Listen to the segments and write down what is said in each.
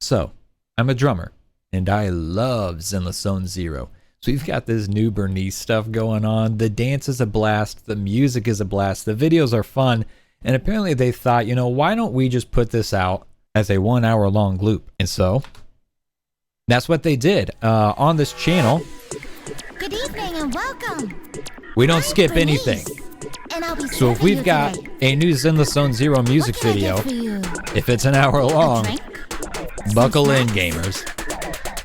So, I'm a drummer, and I love Zenless Zone Zero. So we've got this new Burnice stuff going on. The dance is a blast, the music is a blast, the videos are fun, and apparently they thought, you know, why don't we just put this out as a 1 hour long loop? And so, that's what they did on this channel. Good evening and welcome. We don't skip anything. So if we've got a new Zenless Zone Zero music video, if it's an hour long, buckle in, gamers.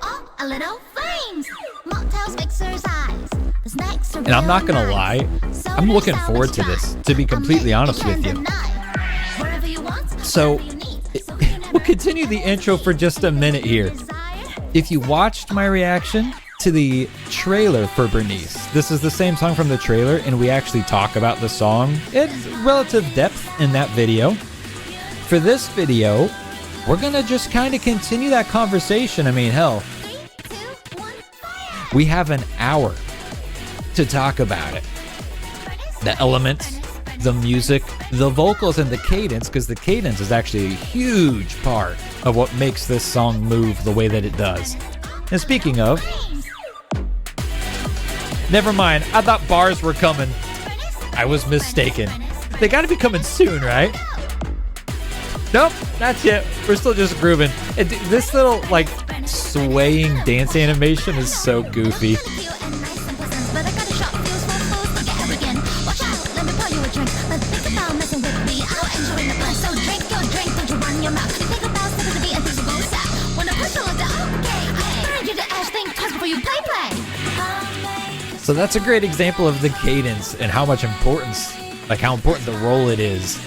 Oh, a little flames. Mocktails, exercise. The snacks are And I'm not gonna lie, I'm looking forward to this, to be completely honest with you. So, we'll continue the intro for just a minute here. If you watched my reaction to the trailer for Burnice, this is the same song from the trailer, and we actually talk about the song in relative depth in that video. For this video, we're gonna just kind of continue that conversation. I mean, hell, we have an hour to talk about it. The elements, the music, the vocals, and the cadence, because the cadence is actually a huge part of what makes this song move the way that it does. And speaking of, never mind, I thought bars were coming. I was mistaken. They gotta be coming soon, right? Nope, not yet. We're still just grooving. And this little, like, swaying dance animation is so goofy. So that's a great example of the cadence and how much importance, like how important the role it is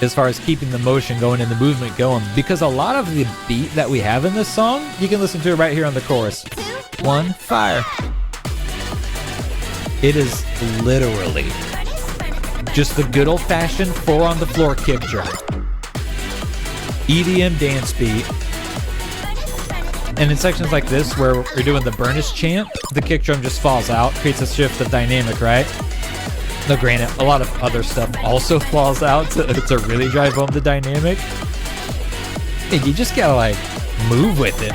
as far as keeping the motion going and the movement going, because a lot of the beat that we have in this song, you can listen to it right here on the chorus. One, fire. It is literally just the good old-fashioned 4 on the floor kick drum. EDM dance beat. And in sections like this, where we're doing the Burnice chant, the kick drum just falls out, creates a shift of dynamic, right? Now, granted, a lot of other stuff also falls out to really drive home the dynamic. And you just gotta, like, move with it.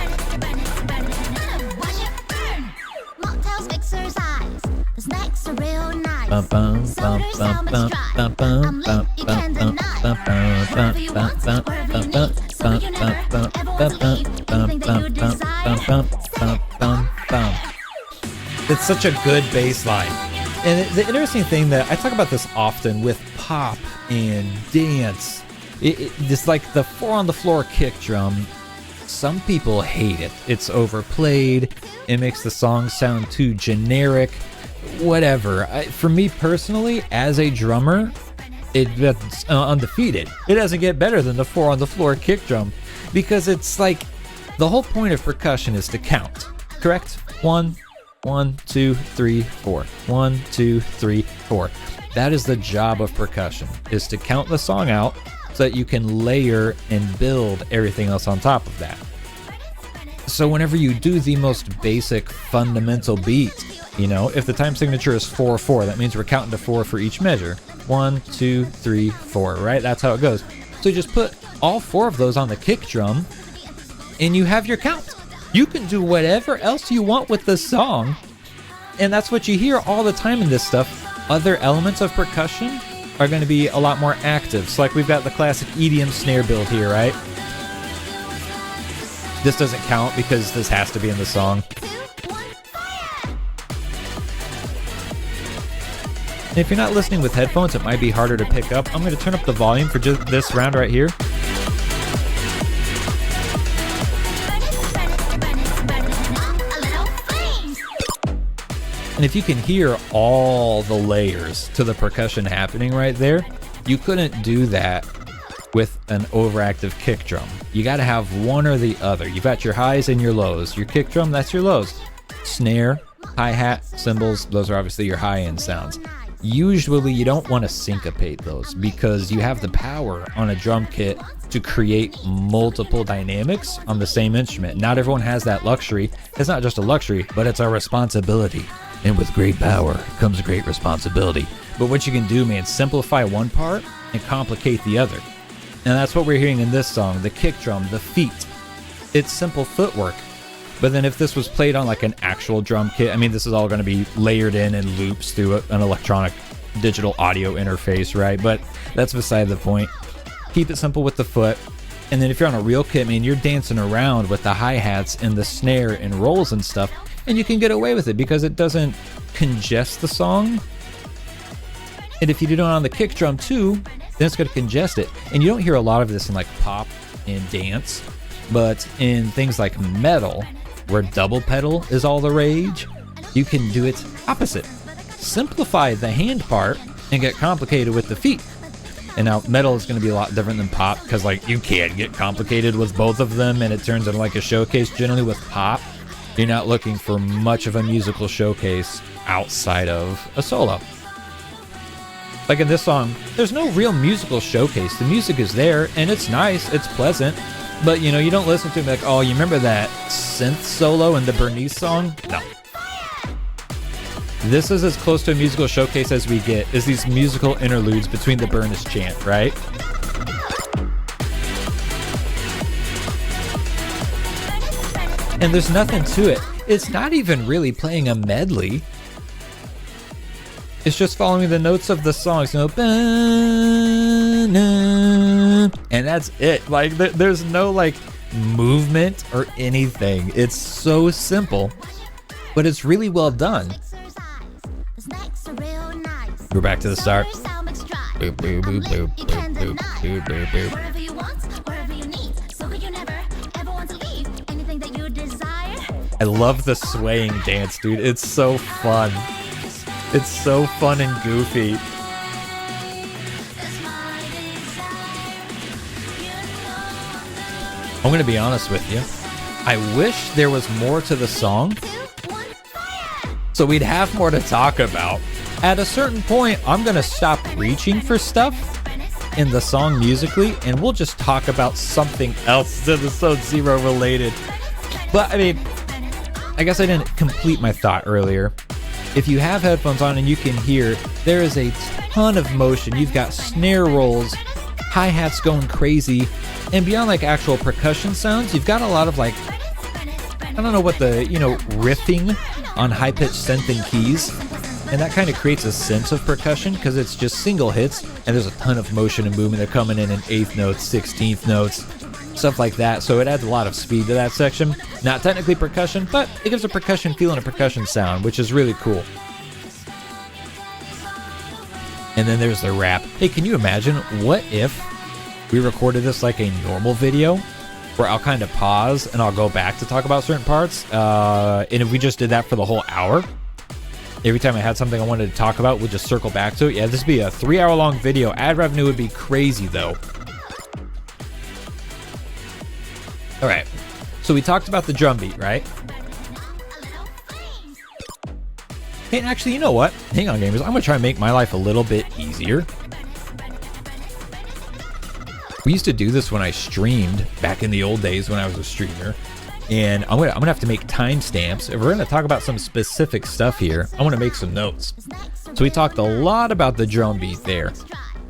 It's such a good bass line. And the interesting thing that I talk about this often with pop and dance, it's like the 4 on the floor kick drum. Some people hate it. It's overplayed. It makes the song sound too generic. Whatever. For me personally, as a drummer, it's undefeated. It doesn't get better than the 4 on the floor kick drum, because it's like the whole point of percussion is to count, correct? 1, 1, 2, 3, 4. 1, 2, 3, 4. That is the job of percussion, is to count the song out so that you can layer and build everything else on top of that. So whenever you do the most basic fundamental beat, you know, if the time signature is 4/4, that means we're counting to 4 for each measure. 1, 2, 3, 4, right? That's how it goes. So just put all 4 of those on the kick drum, and you have your count. You can do whatever else you want with the song, and that's what you hear all the time in this stuff. Other elements of percussion are going to be a lot more active. So like we've got the classic EDM snare build here, right? This doesn't count because this has to be in the song. And if you're not listening with headphones, it might be harder to pick up. I'm going to turn up the volume for just this round right here. And if you can hear all the layers to the percussion happening right there, you couldn't do that with an overactive kick drum. You got to have one or the other. You've got your highs and your lows. Your kick drum, that's your lows. Snare, hi-hat, cymbals, those are obviously your high-end sounds. Usually you don't want to syncopate those because you have the power on a drum kit to create multiple dynamics on the same instrument. Not everyone has that luxury. It's not just a luxury, but it's a responsibility. And with great power comes great responsibility. But what you can do, man, simplify one part and complicate the other. And that's what we're hearing in this song, the kick drum, the feet. It's simple footwork. But then if this was played on like an actual drum kit, I mean, this is all going to be layered in loops through an electronic digital audio interface, right? But that's beside the point. Keep it simple with the foot. And then if you're on a real kit, man, you're dancing around with the hi-hats and the snare and rolls and stuff, and you can get away with it because it doesn't congest the song. And if you do it on the kick drum too, then it's going to congest it. And you don't hear a lot of this in like pop and dance, but in things like metal, where double pedal is all the rage, you can do it opposite. Simplify the hand part and get complicated with the feet. And now metal is going to be a lot different than pop because like you can get complicated with both of them and it turns into like a showcase. Generally with pop, you're not looking for much of a musical showcase outside of a solo. Like in this song, there's no real musical showcase. The music is there and it's nice, it's pleasant, but you know, you don't listen to it like, oh, you remember that synth solo in the Burnice song? No. This is as close to a musical showcase as we get, is these musical interludes between the Burnice chant, right? And there's nothing to it. It's not even really playing a medley. It's just following the notes of the songs, you know, and that's it. Like, there's no like movement or anything. It's so simple, but it's really well done. We're back to the start. Boop, boop, boop, boop, boop, boop, boop, boop, boop. I love the swaying dance, dude. It's so fun. It's so fun and goofy. I'm gonna be honest with you. I wish there was more to the song, so we'd have more to talk about. At a certain point, I'm gonna stop reaching for stuff in the song musically, and we'll just talk about something else to the Zone Zero related. But I mean, I guess I didn't complete my thought earlier. If you have headphones on and you can hear, there is a ton of motion. You've got snare rolls, hi-hats going crazy, and beyond like actual percussion sounds, you've got a lot of like, I don't know what the, you know, riffing on high-pitched synth and keys. And that kind of creates a sense of percussion because it's just single hits and there's a ton of motion and movement. They're coming in 8th notes, 16th notes, stuff like that. So it adds a lot of speed to that section. Not technically percussion, but it gives a percussion feel and a percussion sound, which is really cool. And then there's the rap. Hey, can you imagine what if we recorded this like a normal video where I'll kind of pause and I'll go back to talk about certain parts? And if we just did that for the whole hour? Every time I had something I wanted to talk about, we'll just circle back to it. Yeah, this would be a 3-hour long video. Ad revenue would be crazy though. All right, so we talked about the drum beat, right? Hey, and actually, you know what? Hang on, gamers. I'm gonna try and make my life a little bit easier. We used to do this when I streamed back in the old days when I was a streamer. And I'm gonna have to make timestamps. If we're gonna talk about some specific stuff here, I want to make some notes. So we talked a lot about the drum beat there,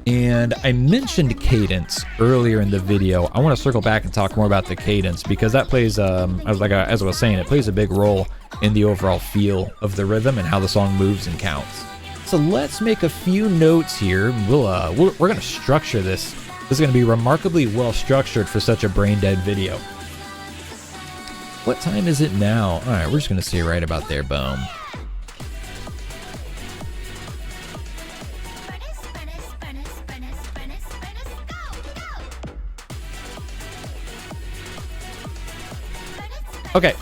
and I mentioned cadence earlier in the video. I want to circle back and talk more about the cadence because that plays, as I was saying, it plays a big role in the overall feel of the rhythm and how the song moves and counts. So let's make a few notes here. We're gonna structure this. This is gonna be remarkably well structured for such a brain dead video. What time is it now? All right, we're just going to say right about there. Boom. Okay,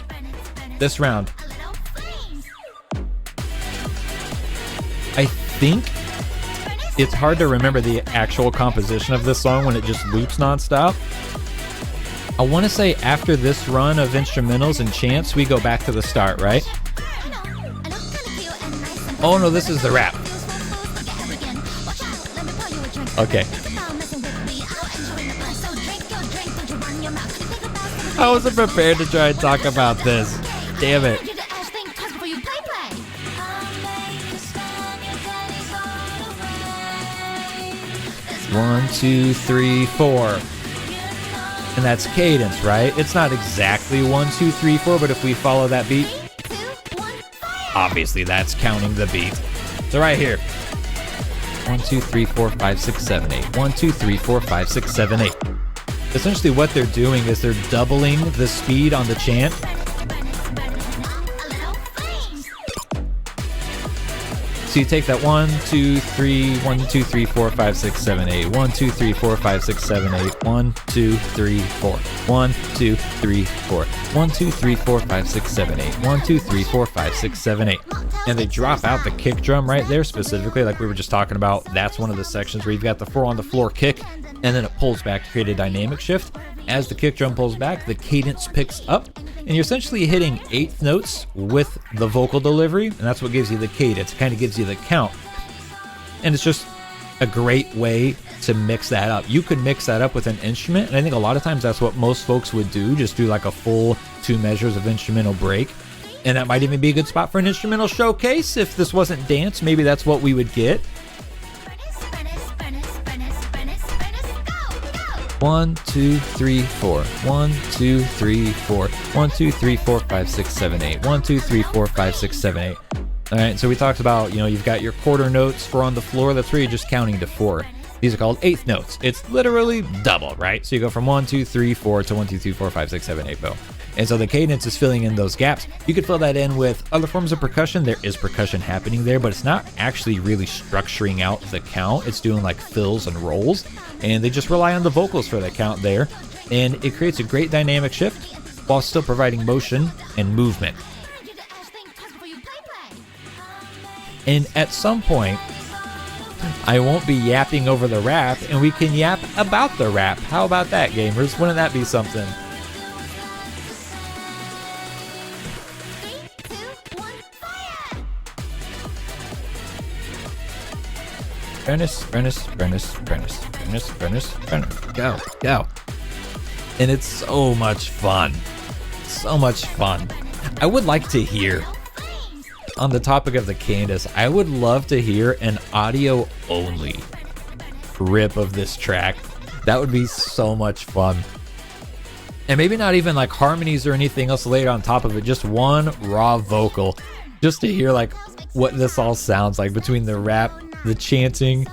this round. I think it's hard to remember the actual composition of this song when it just loops nonstop. I want to say after this run of instrumentals and chants, we go back to the start, right? Oh no, this is the rap. Okay. I wasn't prepared to try and talk about this. Damn it. 1, 2, 3, 4. And that's cadence, right? It's not exactly 1, 2, 3, 4, but if we follow that beat, obviously that's counting the beat. So right here, 1, 2, 3, 4, 5, 6, 7, 8. 1, 2, 3, 4, 5, 6, 7, 8. Essentially what they're doing is they're doubling the speed on the chant. So you take that 1, 2, 3, 1, 2, 3, 4, 5, 6, 7, 8. 1, 2, 3, 4, 5, 6, 7, 8. 1, 2, 3, 4. 1, 2, 3, 4. 1, 2, 3, 4, 5, 6, 7, 8. 1, 2, 3, 4, 5, 6, 7, 8. And they drop out the kick drum right there specifically, like we were just talking about. That's one of the sections where you've got the 4 on the floor kick, and then it pulls back to create a dynamic shift. As the kick drum pulls back, the cadence picks up, and you're essentially hitting 8th notes with the vocal delivery, and that's what gives you the cadence. It kind of gives you the count. And it's just a great way to mix that up. You could mix that up with an instrument, and I think a lot of times that's what most folks would do, just do like a full 2 measures of instrumental break. And that might even be a good spot for an instrumental showcase. If this wasn't dance, maybe that's what we would get. 1, 2, 3, 4. 1, 2, 3, 4. 1, 2, 3, 4, 5, 6, 7, 8. 1, 2, 3, 4, 5, 6, 7, 8. All right, so we talked about, you've got your quarter notes 4 on the floor. That's where you're just counting to 4. These are called 8th notes. It's literally double, right? So you go from 1, 2, 3, 4 to 1, 2, 3, 4, 5, 6, 7, 8, boom. And so the cadence is filling in those gaps. You could fill that in with other forms of percussion. There is percussion happening there, but it's not actually really structuring out the count. It's doing like fills and rolls, and they just rely on the vocals for that count there. And it creates a great dynamic shift while still providing motion and movement. And at some point, I won't be yapping over the rap, and we can yap about the rap. How about that, gamers? Wouldn't that be something? Burnice. Go. And it's so much fun. So much fun. I would like to hear, on the topic of the cadence, I would love to hear an audio only rip of this track. That would be so much fun. And maybe not even like harmonies or anything else laid on top of it, just one raw vocal, just to hear like what this all sounds like between the rap, the chanting,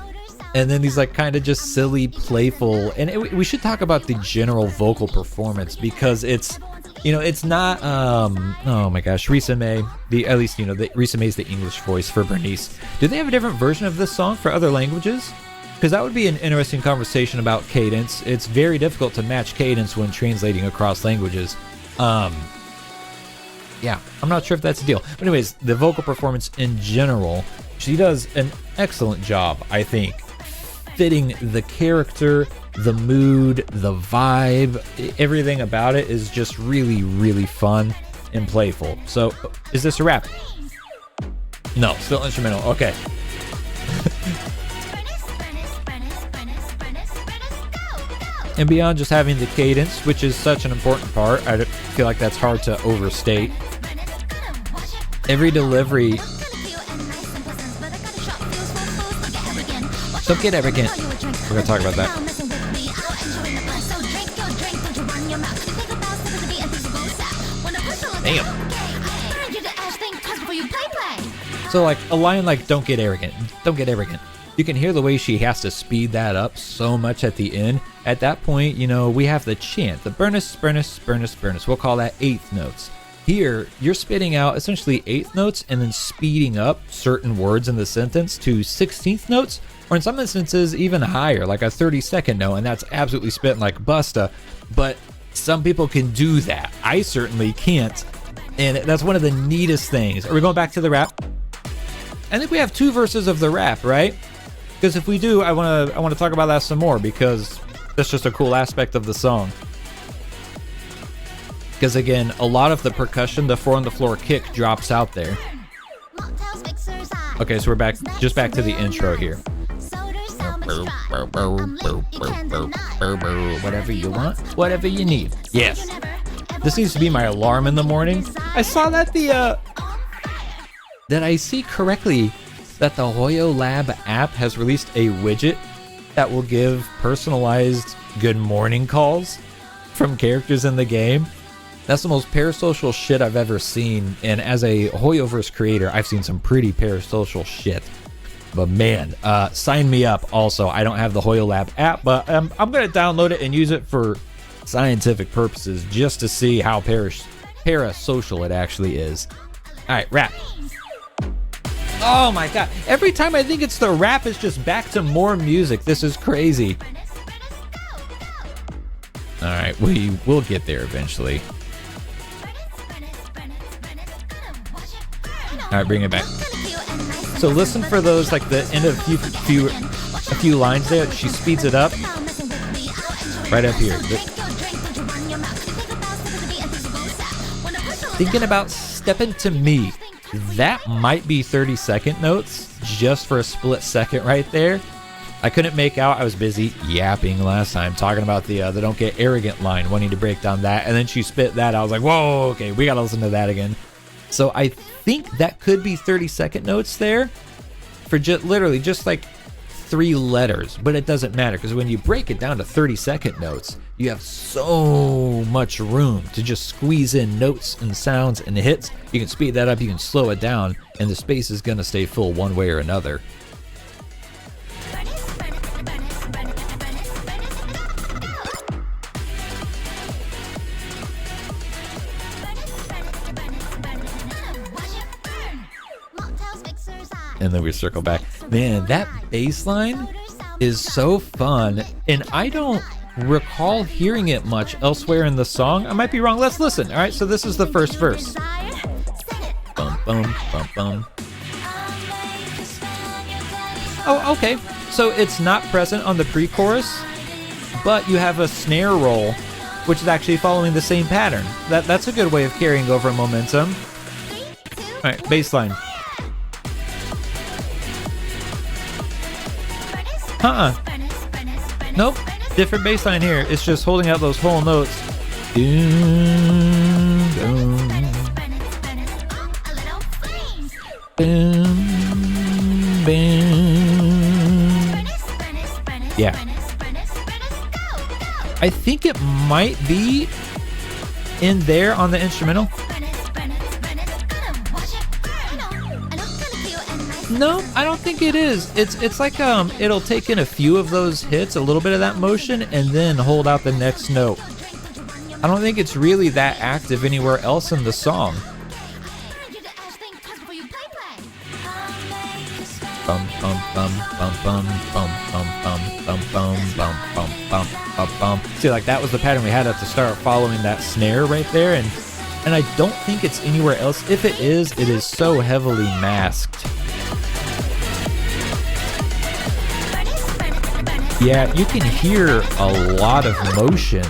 and then these like kind of just silly, playful. And we should talk about the general vocal performance, because it's, it's not oh my gosh, Risa May, Risa May is the English voice for Burnice. Do they have a different version of this song for other languages? Because that would be an interesting conversation about cadence. It's very difficult to match cadence when translating across languages. Yeah, I'm not sure if that's a deal. But anyways, the vocal performance in general, she does an excellent job, I think, fitting the character, the mood, the vibe. Everything about it is just really, really fun and playful. So, is this a rap? No, still instrumental. Okay. And beyond just having the cadence, which is such an important part, I feel like that's hard to overstate. Every delivery. Don't get arrogant. We're going to talk about that. Damn. So like a line like "Don't get arrogant, don't get arrogant." You can hear the way she has to speed that up so much at the end. At that point, we have the chant, the Burnice. We'll call that 8th notes. Here, you're spitting out essentially 8th notes and then speeding up certain words in the sentence to 16th notes, or in some instances even higher, like a 30-second note, and that's absolutely spitting like Busta. But some people can do that. I certainly can't, and that's one of the neatest things. Are we going back to the rap? I think we have 2 verses of the rap, right? Because if we do, I want to talk about that some more, because that's just a cool aspect of the song. Because again, a lot of the percussion, the 4 on the floor kick, drops out there. Okay, so we're back to the intro here. Whatever you want, whatever you need. Yes. This needs to be my alarm in the morning. I saw that did I see correctly that the Hoyo Lab app has released a widget that will give personalized good morning calls from characters in the game. That's the most parasocial shit I've ever seen. And as a Hoyoverse creator, I've seen some pretty parasocial shit. But man, sign me up also. I don't have the HoYoLab app, but I'm going to download it and use it for scientific purposes just to see how parasocial it actually is. All right, rap. Oh my god. Every time I think it's the rap, it's just back to more music. This is crazy. All right, we'll get there eventually. All right, bring it back. So listen for those, like the end of a few lines there. She speeds it up. Right up here. Thinking about stepping to me. That might be 30-second notes just for a split second right there. I couldn't make out. I was busy yapping last time, talking about the don't get arrogant line, wanting to break down that. And then she spit that. I was like, whoa, okay, we got to listen to that again. So I think that could be 30-second notes there for literally just like 3 letters. But it doesn't matter because when you break it down to 30-second notes, you have so much room to just squeeze in notes and sounds and hits. You can speed that up, you can slow it down, and the space is going to stay full one way or another. And then we circle back. Man, that bass line is so fun, and I don't recall hearing it much elsewhere in the song. I might be wrong. Let's listen. All right, so this is the first verse. Bum, bum, bum, bum. Oh, okay. So it's not present on the pre-chorus, but you have a snare roll, which is actually following the same pattern. That's a good way of carrying over momentum. All right, bass line. Nope. Different bass line here. It's just holding out those whole notes. Yeah. I think it might be in there on the instrumental. No, I don't think it is. It's like it'll take in a few of those hits, a little bit of that motion, and then hold out the next note. I don't think it's really that active anywhere else in the song. Bum bum bum bum bum bum bum bum bum bum bum bum bum bum. See, like that was the pattern we had at the start, following that snare right there, and I don't think it's anywhere else. If it is so heavily masked. Yeah, you can hear a lot of motion.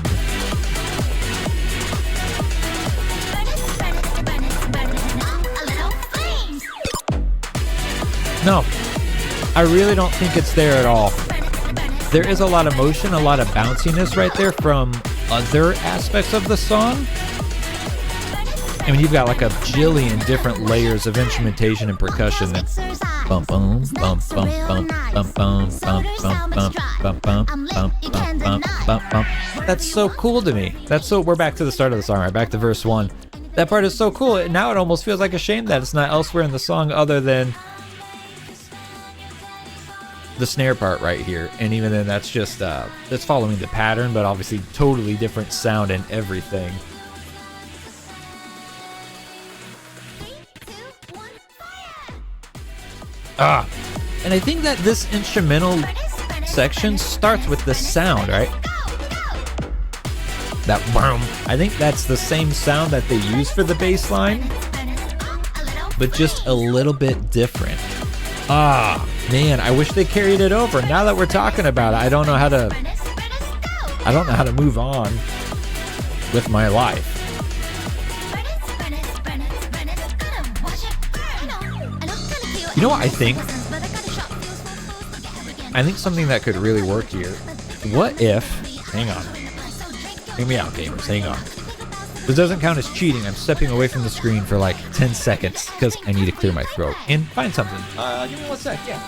No, I really don't think it's there at all. There is a lot of motion, a lot of bounciness right there from other aspects of the song. I mean, you've got like a jillion different layers of instrumentation and percussion. Bum bum bum bum bum bum bum bum bum bum bum bum bum bum bum bum. That's so cool to me. We're back to the start of the song, right? Back to verse 1. That part is so cool. Now it almost feels like a shame that it's not elsewhere in the song other than the snare part right here. And even then, that's just that's following the pattern, but obviously totally different sound and everything. And I think that this instrumental section starts with the sound, right? That boom. I think that's the same sound that they use for the bass line, but just a little bit different. Man, I wish they carried it over. Now that we're talking about it, I don't know how to move on with my life. You know what I think? I think something that could really work here. What if... Hang on. Hear me out, gamers. Hang on. This doesn't count as cheating. I'm stepping away from the screen for like 10 seconds because I need to clear my throat and find something. Give me 1 sec. Yeah.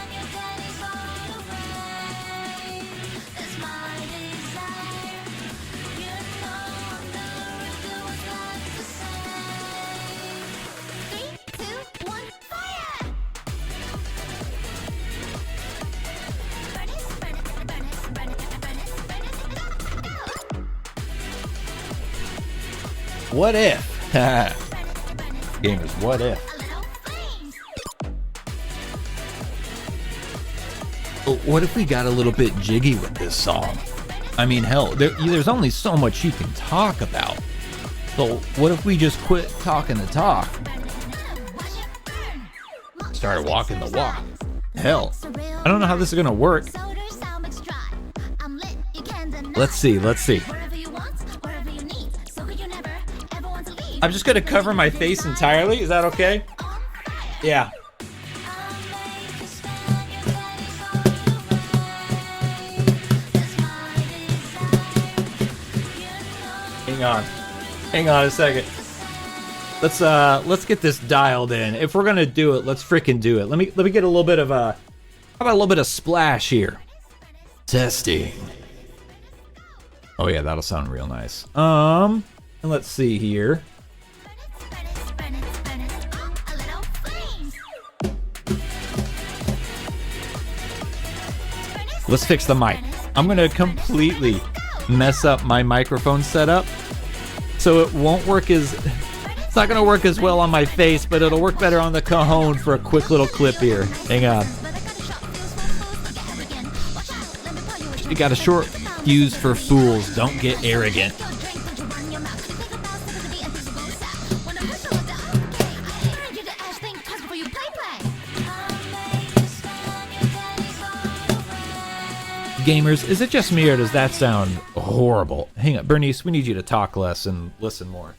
What if? Gamers, what if? What if we got a little bit jiggy with this song? I mean, hell, there's only so much you can talk about. So what if we just quit talking the talk? Started walking the walk. Hell, I don't know how this is gonna work. Let's see. I'm just gonna cover my face entirely. Is that okay? Yeah. Hang on a second. Let's get this dialed in. If we're gonna do it, let's freaking do it. Let me get a little bit of how about a little bit of splash here? Testing. Oh yeah, that'll sound real nice. And let's see here. Let's fix the mic. I'm gonna completely mess up my microphone setup, so it won't work as. It's not gonna work as well on my face, but it'll work better on the cajon for a quick little clip here. Hang on. You got a short fuse for fools. Don't get arrogant. Gamers, is it just me or does that sound horrible? Hang on, Burnice, we need you to talk less and listen more.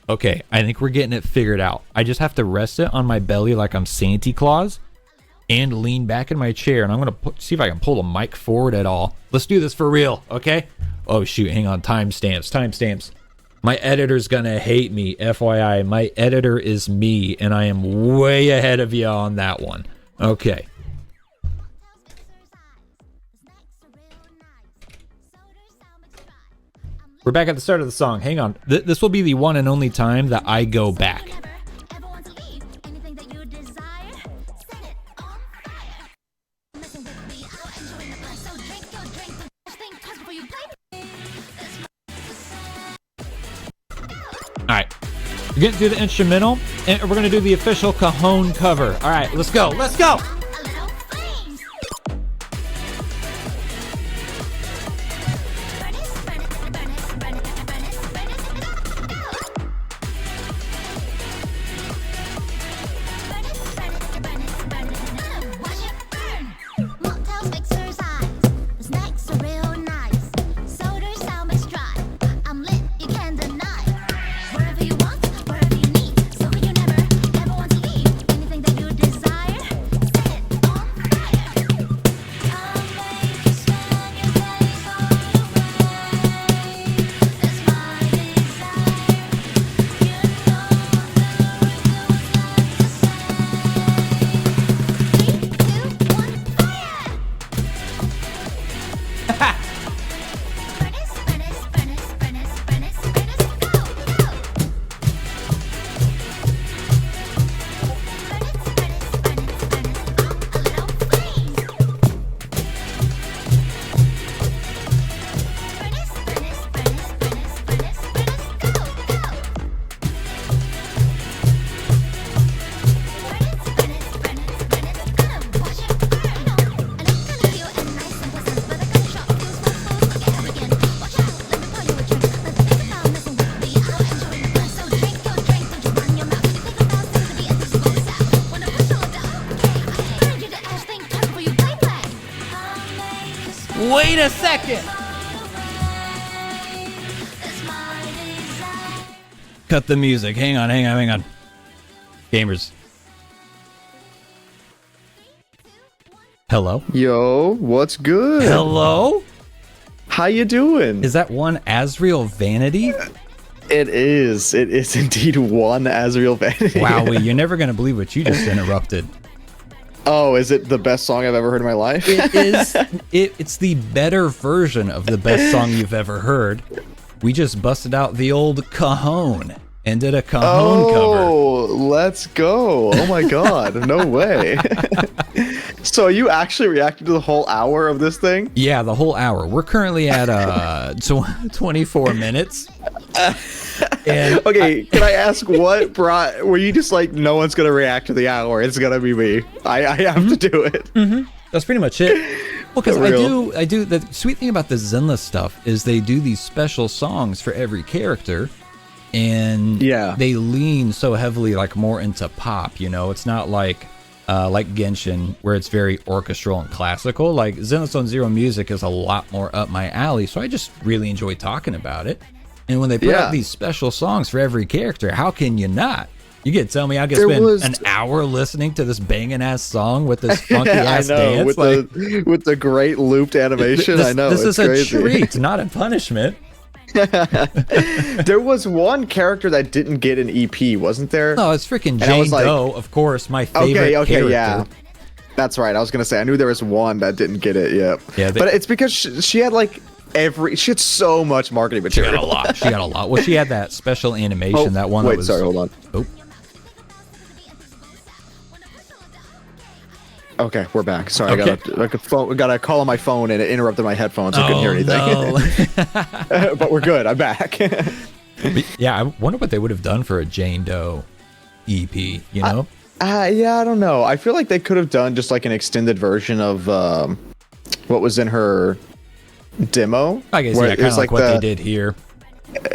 Okay, I think we're getting it figured out. I just have to rest it on my belly like I'm Santa Claus and lean back in my chair, and I'm going to see if I can pull the mic forward at all. Let's do this for real, okay? Oh, shoot, hang on. Timestamps. My editor's going to hate me, FYI. My editor is me, and I am way ahead of you on that one. Okay. We're back at the start of the song. Hang on. This will be the one and only time that I go back. Alright. We're getting through the instrumental, and we're going to do the official cajon cover. Alright, let's go. Let's go! Wait a second! Cut the music. Hang on. Gamers. Hello? Yo, what's good? Hello? How you doing? Is that one AZRIAL Vanity? It is. It is indeed one AZRIAL Vanity. Wowie, you're never going to believe what you just interrupted. Oh, is it the best song I've ever heard in my life? It is. It's the better version of the best song you've ever heard. We just busted out the old cajon. and did a Cajon cover. Oh, let's go. Oh my god, no way. So you actually reacted to the whole hour of this thing? Yeah, the whole hour. We're currently at 24 minutes. And okay, can I ask what brought? Were you just like, no one's gonna react to the hour? It's gonna be me. I have to do it. That's pretty much it. Well, because I do. The sweet thing about the Zenless stuff is they do these special songs for every character, and they lean so heavily like more into pop. You know, it's not like Genshin where it's very orchestral and classical. Like Zenless Zone Zero music is a lot more up my alley, so I just really enjoy talking about it. And when they put out these special songs for every character, how can you not? You get to tell me I can spend an hour listening to this banging ass song with this funky ass dance, with the great looped animation. I know this is crazy. A treat, not a punishment. There was one character that didn't get an EP, wasn't there? No, it's freaking Jane Doe, of course, my favorite character. Yeah. That's right. I was gonna say I knew there was one that didn't get it. Yeah, but it's because she had like she had so much marketing material. She got a lot. Well, she had that special animation. That one. Wait, sorry, hold on. Oh. Okay, we're back. Sorry, I got a call on my phone and it interrupted my headphones. So I couldn't hear anything. No. But we're good. I'm back. Yeah, I wonder what they would have done for a Jane Doe EP. You know? Yeah, I don't know. I feel like they could have done just like an extended version of what was in her demo. I guess kind of like what they did here.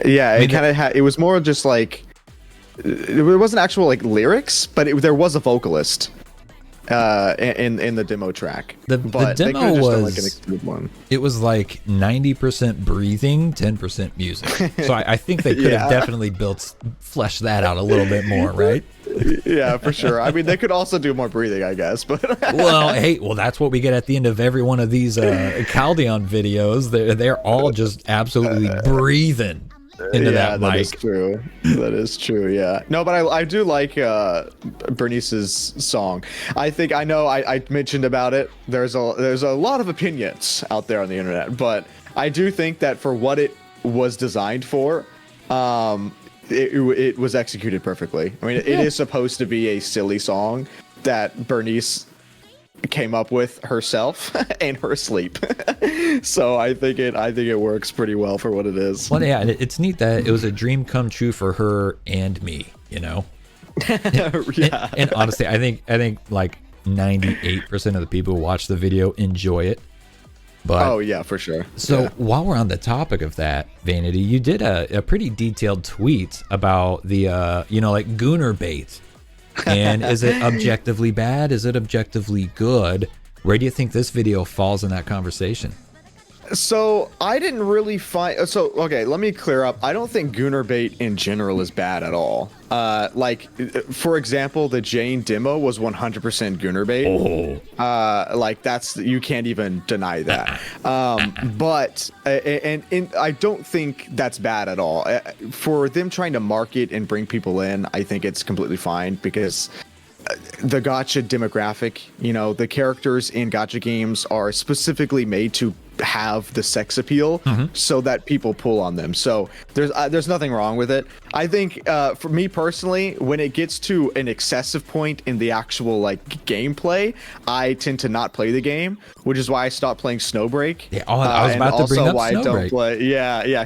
Yeah, it kind of had. It was more just like it wasn't actual like lyrics, but there was a vocalist in the demo track. The demo was like an extended one. It was like 90% breathing, 10% music. So I think they could have definitely fleshed that out a little bit more, right? Yeah, for sure. I mean, they could also do more breathing, I guess. But well, that's what we get at the end of every one of these CAJON videos. They're all just absolutely breathing into that mic. That is true. That is true. Yeah. No, but I do like Burnice's song. I know I mentioned about it. There's a lot of opinions out there on the internet, but I do think that for what it was designed for, it was executed perfectly. I mean, it is supposed to be a silly song that Burnice came up with herself in her sleep. So I think it works pretty well for what it is. Well, yeah, it's neat that it was a dream come true for her and me, you know. And honestly, I think like 98% of the people who watch the video enjoy it. But for sure. So while we're on the topic of that, Vanity, you did a pretty detailed tweet about the like GOONER bait. And is it objectively bad? Is it objectively good? Where do you think this video falls in that conversation? So I didn't really find. So okay, let me clear up. I don't think GOONER bait in general is bad at all. Like for example, the Jane demo was 100% GOONER bait. Like you can't even deny that. But I don't think that's bad at all. For them trying to market and bring people in, I think it's completely fine because the gacha demographic, the characters in gacha games are specifically made to have the sex appeal so that people pull on them. So there's nothing wrong with it. I think for me personally, when it gets to an excessive point in the actual like gameplay, I tend to not play the game, which is why I stopped playing Snowbreak. Yeah, I was about to bring up Snowbreak.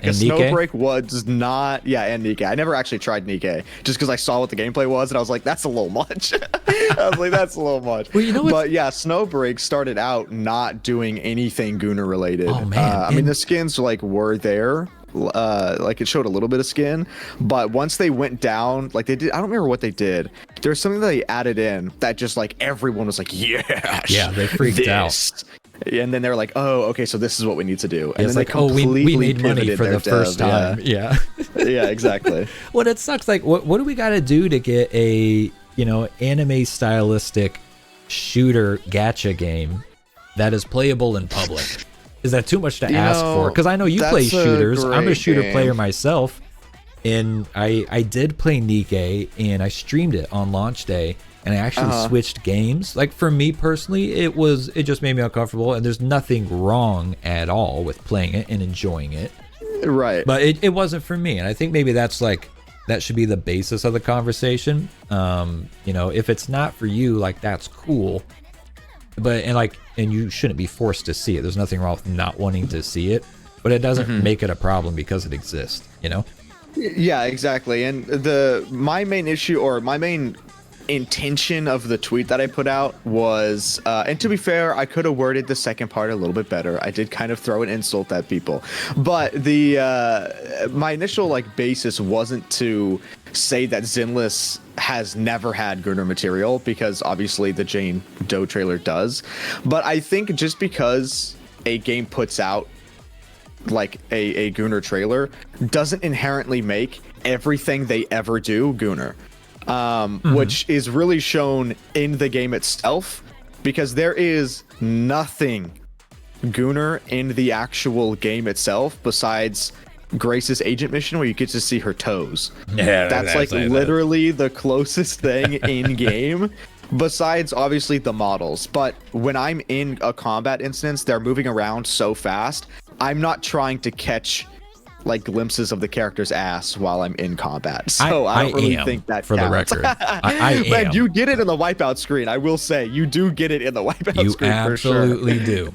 Because Snowbreak was not. Yeah, and Nikke. I never actually tried Nikke just because I saw what the gameplay was and I was like, that's a little much. I was like, that's a little much. Well, you know what? But yeah, Snowbreak started out not doing anything GOONER related. Oh man! I mean, the skins like were there, like it showed a little bit of skin, but once they went down, like they did, I don't remember what they did. There was something that they added in that just like everyone was like, yes, yeah, they freaked out. And then they're like, oh, okay, so this is what we need to do. And it's then like, we made money for the first time. Yeah, yeah, exactly. Well, it sucks. Like, what do we got to do to get a anime stylistic shooter gacha game that is playable in public? Is that too much to ask for? Because I know you play shooters. I'm a shooter player myself, and I did play Nikke, and I streamed it on launch day, and I actually switched games. Like for me personally, it just made me uncomfortable, and there's nothing wrong at all with playing it and enjoying it. Right. But it wasn't for me, and I think maybe that's like that should be the basis of the conversation. You know, if it's not for you, like, that's cool. But, and you shouldn't be forced to see it. There's nothing wrong with not wanting to see it, but it doesn't make it a problem because it exists, you know? Yeah, exactly. And my main issue, or my main intention of the tweet that I put out was, and to be fair, I could have worded the second part a little bit better. I did kind of throw an insult at people, but my initial like basis wasn't to say that Zenless has never had GOONER material, because obviously the Jane Doe trailer does. But I think just because a game puts out like a GOONER trailer doesn't inherently make everything they ever do GOONER. Which is really shown in the game itself, because there is nothing GOONER in the actual game itself besides Grace's agent mission, where you get to see her toes. Yeah, that's like literally the closest thing in game, besides obviously the models. But when I'm in a combat instance, they're moving around so fast, I'm not trying to catch like glimpses of the character's ass while I'm in combat. So I don't really think that for counts. the record. I am. Man, you get it in the wipeout screen. I will say, you do get it in the wipeout screen. You absolutely do.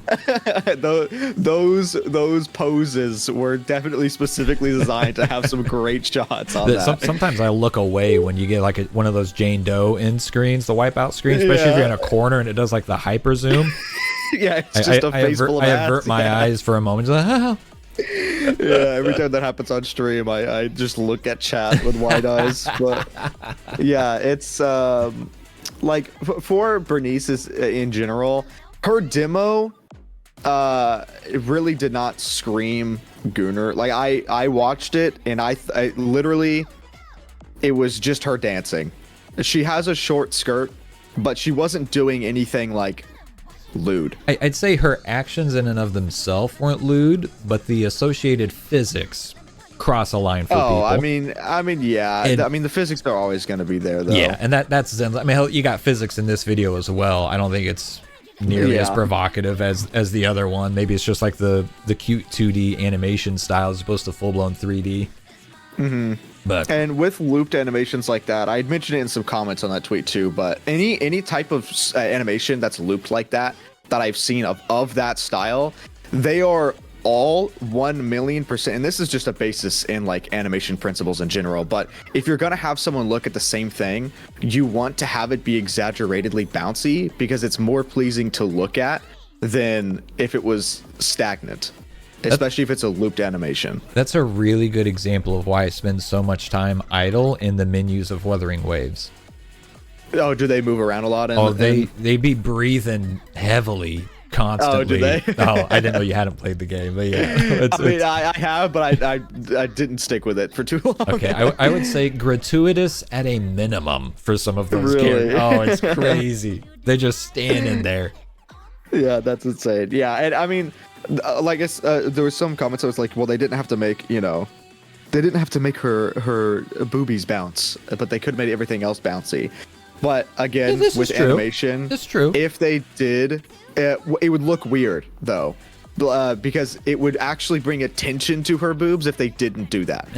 Those poses were definitely specifically designed to have some great shots on that. Sometimes I look away when you get like one of those Jane Doe end screens, the wipeout screen, especially if you're in a corner and it does like the hyper zoom. Yeah, it's just a face full of ass. I avert my eyes for a moment. Like, oh. Yeah, every time that happens on stream, I just look at chat with wide eyes. But yeah, it's like for Burnice in general, her demo it really did not scream GOONER. Like I watched it and I literally, it was just her dancing. She has a short skirt, but she wasn't doing anything like lewd. I'd say her actions in and of themselves weren't lewd, but the associated physics cross a line for people. I mean, yeah. I mean, the physics are always going to be there, though. Yeah, and that's Zen. I mean, hell, you got physics in this video as well. I don't think it's nearly as provocative as the other one. Maybe it's just like the cute 2D animation style as opposed to full-blown 3D. But and with looped animations like that, I'd mentioned it in some comments on that tweet too, but any type of animation that's looped like that I've seen of that style, they are all 1,000,000%, and this is just a basis in like animation principles in general, but if you're gonna have someone look at the same thing, you want to have it be exaggeratedly bouncy, because it's more pleasing to look at than if it was stagnant. Especially if it's a looped animation. That's a really good example of why I spend so much time idle in the menus of Wuthering Waves. Oh, do they move around a lot? They be breathing heavily constantly. Oh, do they? Oh, I didn't know you hadn't played the game, but yeah. I have, but I didn't stick with it for too long. Okay, I would say gratuitous at a minimum for some of those characters. Oh, it's crazy. They're just standing there. Yeah, that's insane. Yeah, and I mean, like there was some comments that was like, well, they didn't have to make, they didn't have to make her boobies bounce, but they could have made everything else bouncy. But again, with animation, that's true. If they did, it would look weird though, because it would actually bring attention to her boobs if they didn't do that.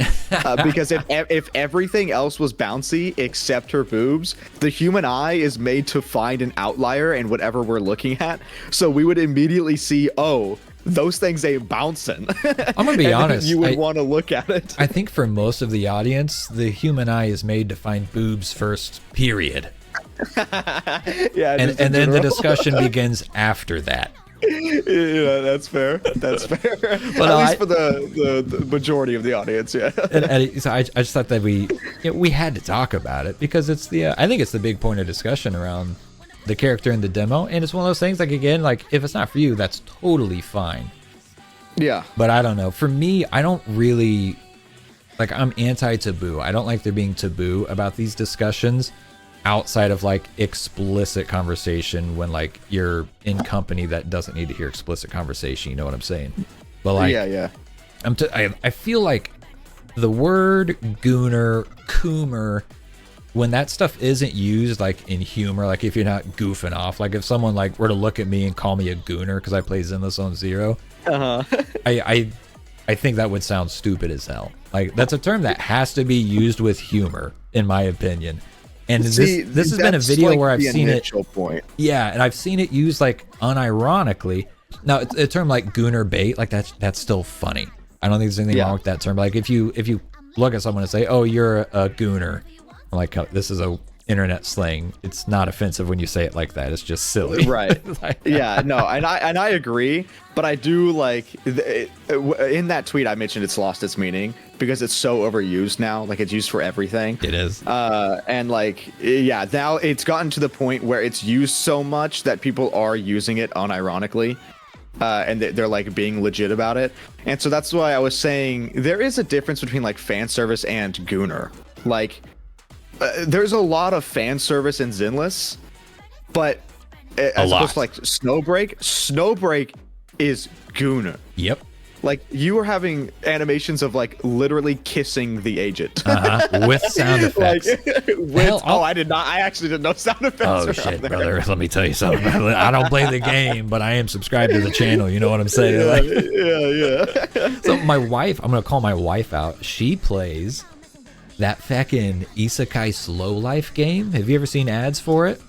Because if everything else was bouncy except her boobs, the human eye is made to find an outlier in whatever we're looking at. So we would immediately see, oh, those things ain't bouncing. I'm gonna be honest. You would want to look at it. I think for most of the audience, the human eye is made to find boobs first, period. Yeah, and then the discussion begins after that. Yeah, that's fair. That's fair. But at least for the majority of the audience, yeah. So I just thought that we had to talk about it because it's I think it's the big point of discussion around the character in the demo, and it's one of those things, like, again, like, if it's not for you, that's totally fine. Yeah. But I don't know. For me, I don't really, like, I'm anti-taboo. I don't like there being taboo about these discussions outside of, like, explicit conversation when, like, you're in company that doesn't need to hear explicit conversation. You know what I'm saying? But, like, yeah. I feel like the word GOONER, coomer, when that stuff isn't used like in humor, like if you're not goofing off, like if someone like were to look at me and call me a gooner because I play Zenless Zone Zero, I think that would sound stupid as hell. Like, that's a term that has to be used with humor, in my opinion. And See, this has been a that's video like where I've the seen it. initial point. Yeah, and I've seen it used like unironically. Now, a term like gooner bait, like that's still funny. I don't think there's anything wrong with that term. But like if you look at someone and say, "Oh, you're a gooner," I'm like, this is a internet slang. It's not offensive when you say it like that. It's just silly. Right. Like, Yeah, no, and I agree, but I do like in that tweet I mentioned it's lost its meaning because it's so overused now. Like, it's used for everything. it is. And like, yeah, now it's gotten to the point where it's used so much that people are using it unironically. And they're like being legit about it. And so that's why I was saying there is a difference between like fan service and gooner. Like, there's a lot of fan service in Zenless, but as opposed to like Snowbreak is gooner. Yep. Like, you are having animations of like literally kissing the agent. With sound effects. I did not. I actually didn't know sound effects. Oh shit, brother! Let me tell you something. I don't play the game, but I am subscribed to the channel. You know what I'm saying? Yeah. So my wife, I'm gonna call my wife out. She plays that fucking Isekai Slow Life game. Have you ever seen ads for it?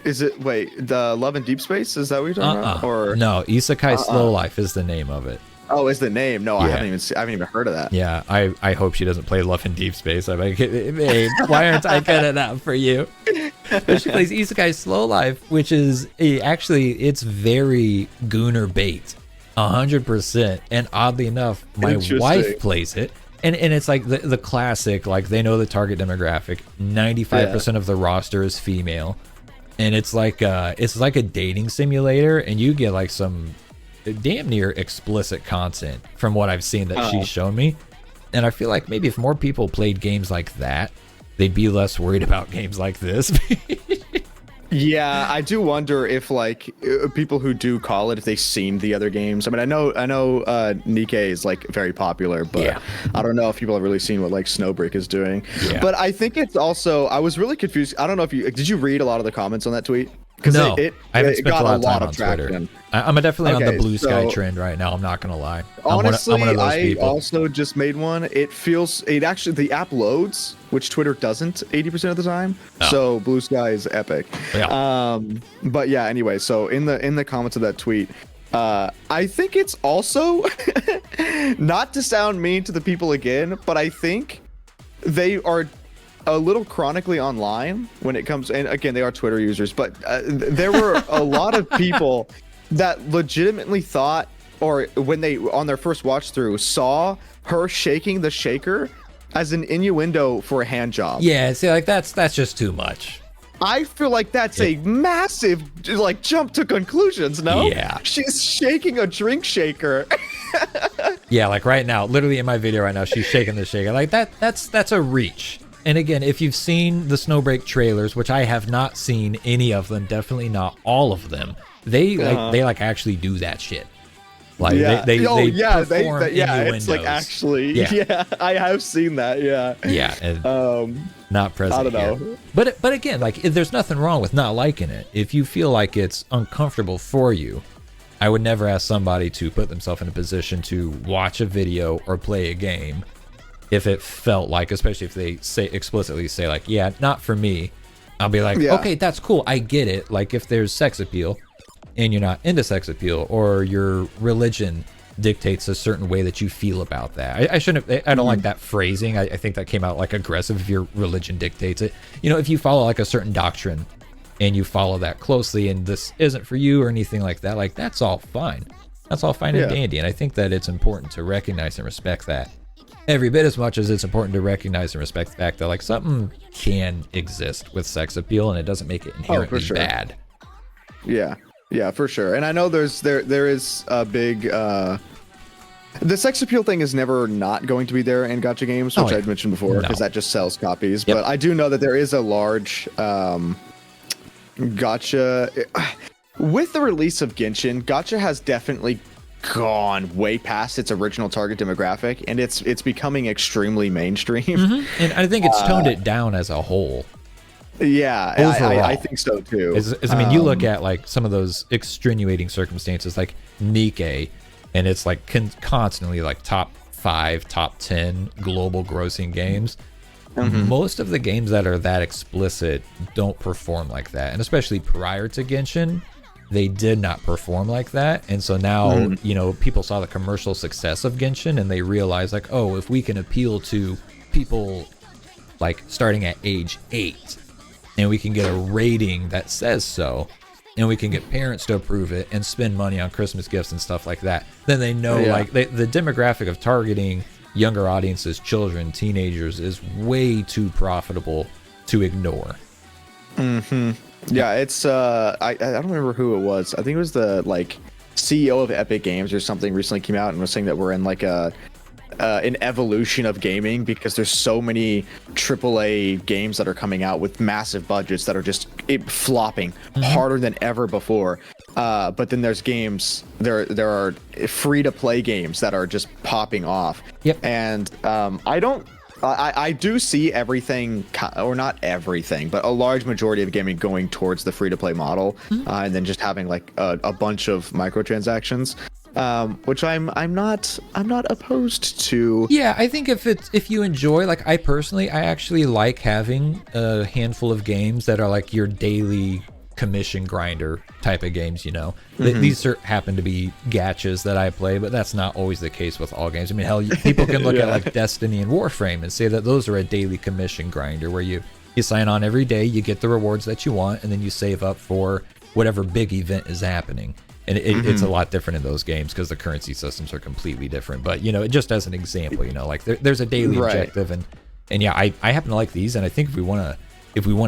Is it the Love in Deep Space? Is that what you're talking about? Or no, Isekai Slow Life is the name of it. Oh, is the name? No, Yeah. I haven't even heard of that. Yeah, I hope she doesn't play Love in Deep Space. I'm like, babe, why aren't I good enough for you? But she plays Isekai Slow Life, which is actually, it's very gooner bait, 100%. And oddly enough, my wife plays it. And it's like the classic, like, they know the target demographic. 95% of the roster is female. And it's like a dating simulator, and you get like some damn near explicit content from what I've seen that she's shown me. And I feel like maybe if more people played games like that, they'd be less worried about games like this. Yeah, I do wonder if like people who do call it, if they've seen the other games. I mean, I know Nikkei is like very popular, but I don't know if people have really seen what like Snowbreak is doing. Yeah. But I think it's also, I was really confused. I don't know if did you read a lot of the comments on that tweet? No, it I haven't spent got a lot of time on traction. Twitter. I'm definitely on the Okay, blue sky so- trend right now. I'm not gonna lie. Honestly, I'm one of those I people. also just made one. It actually, the app loads, which Twitter doesn't 80% of the time. Oh. So Blue Sky is epic. Yeah. But yeah, anyway, so in the comments of that tweet, I think it's also not to sound mean to the people again, but I think they are a little chronically online when it comes, and again, they are Twitter users, but there were a lot of people that legitimately thought, or when they on their first watch through saw her shaking the shaker as an innuendo for a hand job. Yeah, see, like that's just too much. I feel like that's a massive like jump to conclusions. No, Yeah. she's shaking a drink shaker. Yeah, like right now, literally in my video right now, she's shaking the shaker. Like that's a reach. And again, if you've seen the Snowbreak trailers, which I have not seen any of them, definitely not all of them, they actually do that shit. Like they perform it's like actually I have seen that. Yeah, and not present. I don't know. Here. But again, like, there's nothing wrong with not liking it. If you feel like it's uncomfortable for you, I would never ask somebody to put themselves in a position to watch a video or play a game if it felt like, especially if they explicitly say like, yeah, not for me. I'll be like, okay, that's cool, I get it. Like, if there's sex appeal and you're not into sex appeal, or your religion dictates a certain way that you feel about that. I shouldn't have, I don't like that phrasing. I think that came out like aggressive. If your religion dictates it, you know, if you follow like a certain doctrine and you follow that closely, and this isn't for you or anything like that, like, that's all fine. That's all fine and dandy. And I think that it's important to recognize and respect that every bit as much as it's important to recognize and respect the fact that like something can exist with sex appeal, and it doesn't make it inherently bad. Yeah, for sure. And I know there is a big the sex appeal thing is never not going to be there in gacha games, which I'd mentioned before, because that just sells copies. But I do know that there is a large gacha with the release of Genshin. Gacha has definitely gone way past its original target demographic, and it's becoming extremely mainstream. And I think it's toned it down as a whole. Yeah, I think so too. I mean, you look at like some of those extenuating circumstances, like Nikkei, and it's like constantly like top 5, top 10 global grossing games. Most of the games that are that explicit don't perform like that, and especially prior to Genshin, they did not perform like that. And so now, you know, people saw the commercial success of Genshin and they realized like, oh, if we can appeal to people like starting at age 8 and we can get a rating that says so, and we can get parents to approve it and spend money on Christmas gifts and stuff like that, then they know like the demographic of targeting younger audiences, children, teenagers, is way too profitable to ignore. Yeah, it's I don't remember who it was. I think it was the like CEO of Epic Games or something recently came out and was saying that we're in like an evolution of gaming, because there's so many AAA games that are coming out with massive budgets that are just flopping harder than ever before. But then there's games, there are free to play games that are just popping off. And I do see everything, or not everything, but a large majority of gaming going towards the free-to-play model, and then just having like a bunch of microtransactions, which I'm not opposed to. Yeah, I think if you enjoy, like I actually like having a handful of games that are like your daily commission grinder type of games, you know. These happen to be gachas that I play, but that's not always the case with all games. I mean, hell, people can look at like Destiny and Warframe and say that those are a daily commission grinder, where you sign on every day, you get the rewards that you want, and then you save up for whatever big event is happening. And it's a lot different in those games because the currency systems are completely different. But, you know, just as an example, you know, like there's a daily objective, and yeah, I happen to like these, and I think if we want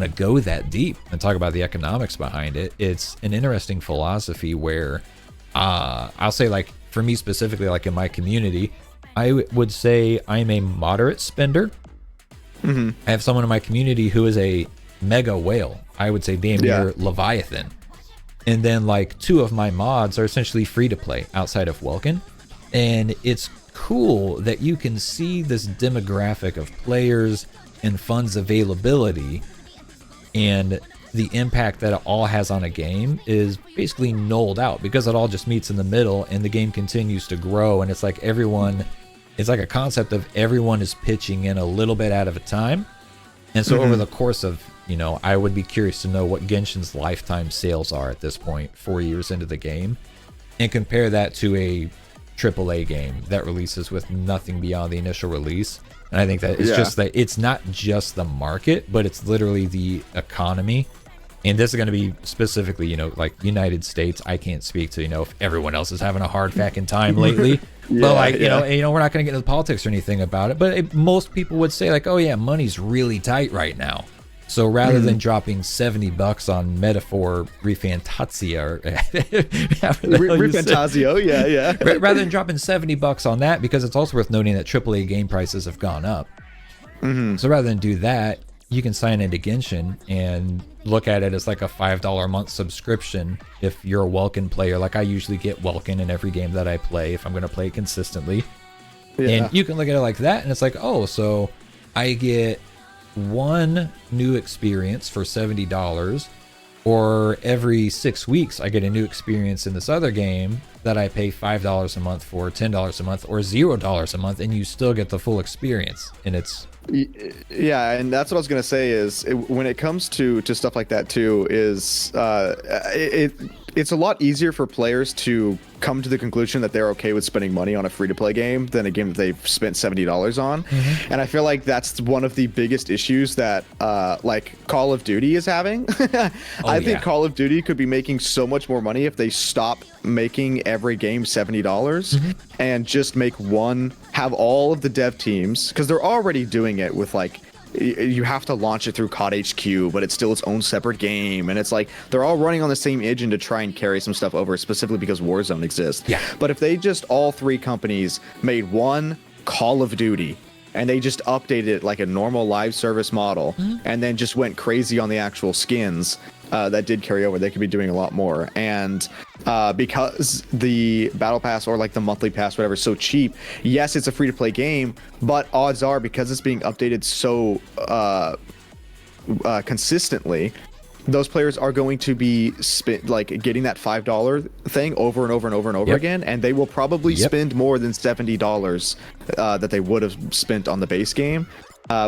to go that deep and talk about the economics behind it, it's an interesting philosophy where I'll say, like, for me specifically, like in my community, I would say I'm a moderate spender. I have someone in my community who is a mega whale. I would say damn near Leviathan. And then like 2 of my mods are essentially free to play outside of Welkin. And it's cool that you can see this demographic of players and funds availability, and the impact that it all has on a game is basically nulled out because it all just meets in the middle and the game continues to grow. And it's like it's like a concept of everyone is pitching in a little bit out of a time. And so over the course of, you know, I would be curious to know what Genshin's lifetime sales are at this point, 4 years into the game, and compare that to a AAA game that releases with nothing beyond the initial release. And I think that it's just that it's not just the market, but it's literally the economy. And this is going to be specifically, you know, like United States. I can't speak to, you know, if everyone else is having a hard fucking time lately. But like, you know, we're not going to get into politics or anything about it. But most people would say like, oh yeah, money's really tight right now. So rather than dropping $70 on Metaphor Refantazia, rather than dropping $70 on that, because it's also worth noting that AAA game prices have gone up. So rather than do that, you can sign into Genshin and look at it as like a $5 a month subscription if you're a Welkin player. Like I usually get Welkin in every game that I play if I'm going to play it consistently. And you can look at it like that, and it's like, oh, so I get one new experience for $70, or every 6 weeks I get a new experience in this other game that I pay $5 a month for, $10 a month, or $0 a month, and you still get the full experience. And it's and that's what I was gonna say is when it comes to stuff like that too, is it's a lot easier for players to come to the conclusion that they're okay with spending money on a free-to-play game than a game that they've spent $70 on. And I feel like that's one of the biggest issues that like Call of Duty is having. I think Call of Duty could be making so much more money if they stop making every game $70 and just have all of the dev teams, because they're already doing it with like, you have to launch it through COD HQ, but it's still its own separate game, and it's like they're all running on the same engine to try and carry some stuff over, specifically because Warzone exists. But if they just, all 3 companies made one Call of Duty and they just updated it like a normal live service model, and then just went crazy on the actual skins that did carry over, they could be doing a lot more. And because the battle pass, or like the monthly pass, whatever, is so cheap, yes, it's a free-to-play game, but odds are, because it's being updated so consistently, those players are going to be getting that $5 thing over and over and over and over again, and they will probably spend more than $70 that they would have spent on the base game.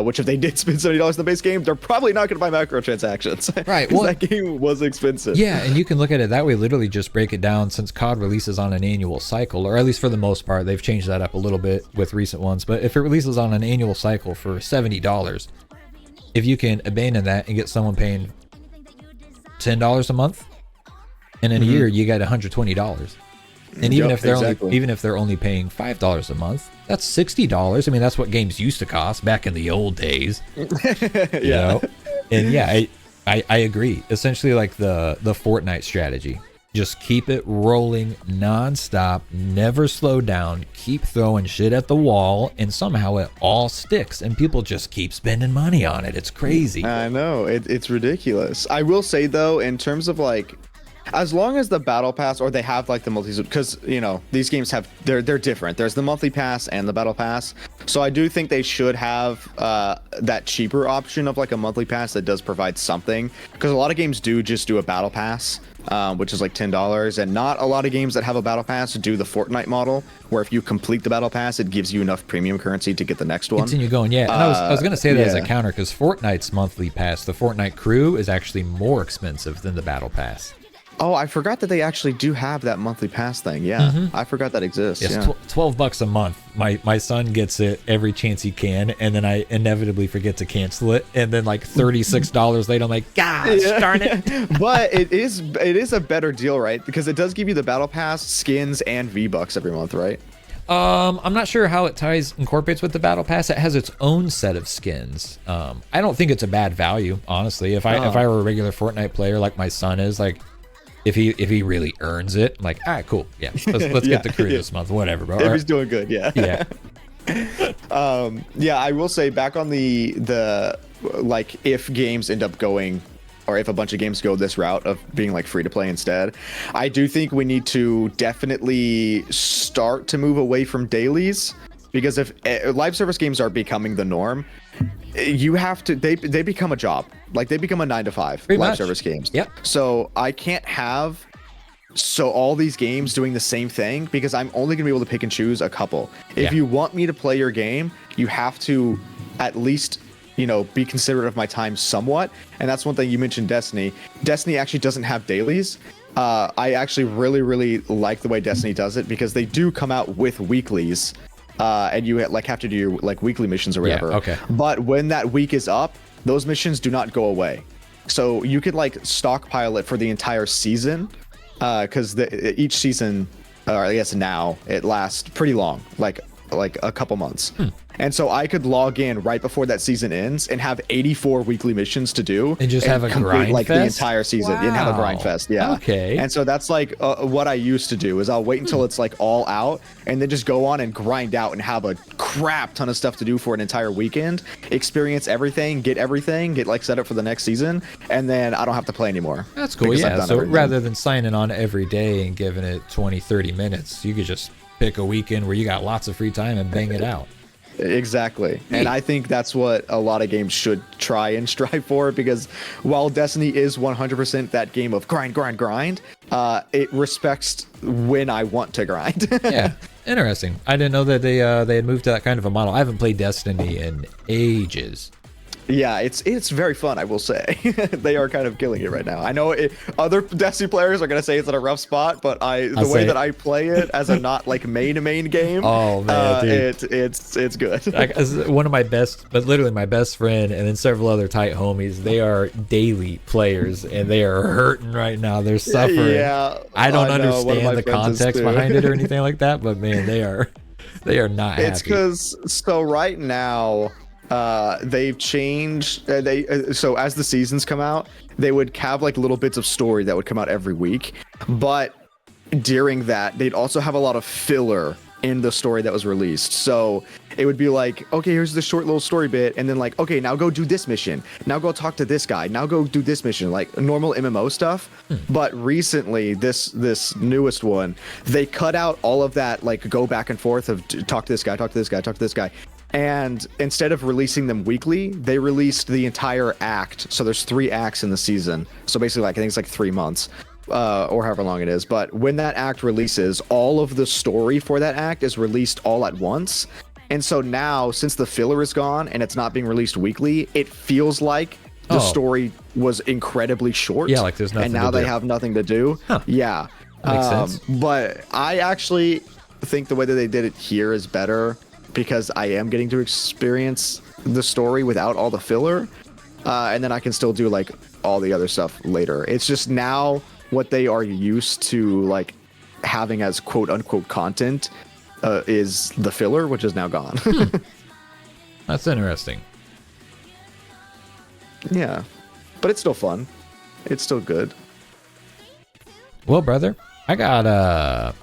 Which if they did spend $70 on the base game, they're probably not going to buy microtransactions. Right. Well, that game was expensive. Yeah, and you can look at it that way. Literally, just break it down. Since COD releases on an annual cycle, or at least for the most part, they've changed that up a little bit with recent ones. But if it releases on an annual cycle for $70, if you can abandon that and get someone paying $10 a month, and in a year you get $120. And even if they're only paying $5 a month, that's $60. I mean, that's what games used to cost back in the old days. You know? And yeah, I agree. Essentially, like the Fortnite strategy. Just keep it rolling nonstop, never slow down, keep throwing shit at the wall, and somehow it all sticks, and people just keep spending money on it. It's crazy. I know, it's ridiculous. I will say though, in terms of like, as long as the battle pass, or they have like the multi, because you know these games have they're different. There's the monthly pass and the battle pass, so I do think they should have that cheaper option of like a monthly pass that does provide something, because a lot of games do just do a battle pass, which is like $10, and not a lot of games that have a battle pass do the Fortnite model, where if you complete the battle pass, it gives you enough premium currency to get the next one. Continue going, yeah. And I was gonna say that as a counter, because Fortnite's monthly pass, the Fortnite crew, is actually more expensive than the battle pass. Oh, I forgot that they actually do have that monthly pass thing. Yeah, I forgot that exists. Yes, $12 a month. My son gets it every chance he can, and then I inevitably forget to cancel it, and then like $36 later, I'm like, gosh, darn it. But it is a better deal, right? Because it does give you the battle pass, skins, and V-Bucks every month, right? I'm not sure how it incorporates with the battle pass. It has its own set of skins. I don't think it's a bad value, honestly. If I were a regular Fortnite player like my son is, like, if he really earns it, I'm like, all right, cool, yeah, let's get the crew this month, whatever, bro. If he's doing good, yeah. Yeah. Yeah, I will say, back on the like, if games end up going, or if a bunch of games go this route of being like free to play instead, I do think we need to definitely start to move away from dailies, because if live service games are becoming the norm, you have to they become a job. Like, they become a 9 to 5 live service games. Yep. So I can't have all these games doing the same thing, because I'm only gonna be able to pick and choose a couple. If you want me to play your game, you have to at least, you know, be considerate of my time somewhat. And that's one thing. You mentioned Destiny. Destiny actually doesn't have dailies. I actually really like the way Destiny does it, because they do come out with weeklies. And you like have to do your like weekly missions or whatever. Yeah, okay. But when that week is up, those missions do not go away. So you could like stockpile it for the entire season, because each season, or I guess now, it lasts pretty long, like a couple months. And so I could log in right before that season ends and have 84 weekly missions to do, and just have a grind like fest? the entire season. Wow. And have a grind fest. Yeah. Okay. And so that's like what I used to do, is I'll wait until it's like all out, and then just go on and grind out and have a crap ton of stuff to do for an entire weekend, experience everything, get like set up for the next season, and then I don't have to play anymore. That's cool. Yeah. So rather than signing on every day and giving it 20-30 minutes, you could just pick a weekend where you got lots of free time and bang it out. Exactly. And I think that's what a lot of games should try and strive for, because while Destiny is 100% that game of grind, it respects when I want to grind. Yeah, interesting. I didn't know that they had moved to that kind of a model. I haven't played Destiny in ages. Yeah, it's very fun, I will say. They are kind of killing it right now. I know other Destiny players are gonna say it's in a rough spot, but the way that I play it as a not like main game, oh man, dude. It's good. Like, one of my best, but literally my best friend, and then several other tight homies, they are daily players, and they are hurting right now. They're suffering. Yeah, I don't understand the context behind it or anything like that, but man, they are not happy. It's because right now, they've changed. So as the seasons come out, they would have like little bits of story that would come out every week, but during that, they'd also have a lot of filler in the story that was released. So it would be like, okay, here's the short little story bit, and then like, okay, now go do this mission, now go talk to this guy, now go do this mission, like normal MMO stuff. But recently, this newest one, they cut out all of that, like go back and forth of talk to this guy, talk to this guy, talk to this guy. And instead of releasing them weekly, they released the entire act. So there's 3 acts in the season. So basically, like I think it's like 3 months, or however long it is. But when that act releases, all of the story for that act is released all at once. And so now, since the filler is gone and it's not being released weekly, it feels like the story was incredibly short. Yeah, like there's nothing. And now they have nothing to do. Huh. Yeah. That makes sense. But I actually think the way that they did it here is better, because I am getting to experience the story without all the filler, and then I can still do like all the other stuff later. It's just now what they are used to like having as quote unquote content is the filler, which is now gone. That's interesting. Yeah, but it's still fun. It's still good. Well, brother, I got